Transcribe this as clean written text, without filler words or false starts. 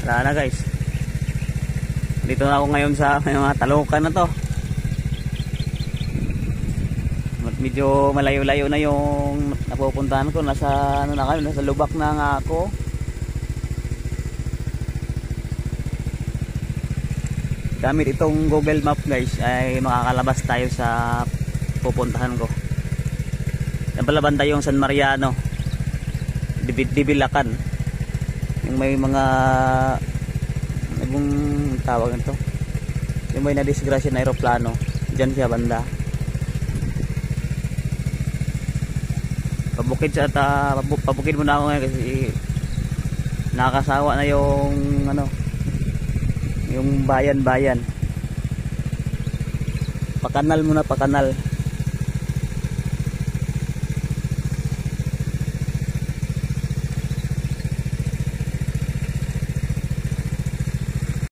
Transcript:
Wala na guys. Dito na ako ngayon sa may mga talukan na to. Medyo malayo-layo na yung napupuntahan ko. Nasa ano na kayo, nasa lubak na nga ako. Gamit itong Google Map guys ay makakalabas tayo sa pupuntahan ko. Yan pala banda yung San Mariano, Dibilacan. Yung may mga anong tawag nito, yung may nadisgrasya na aeroplano, dyan siya banda. Pabukid muna ako ngayon kasi nakakasawa na yung ano, yung bayan-bayan. Pakanal muna, pakanal.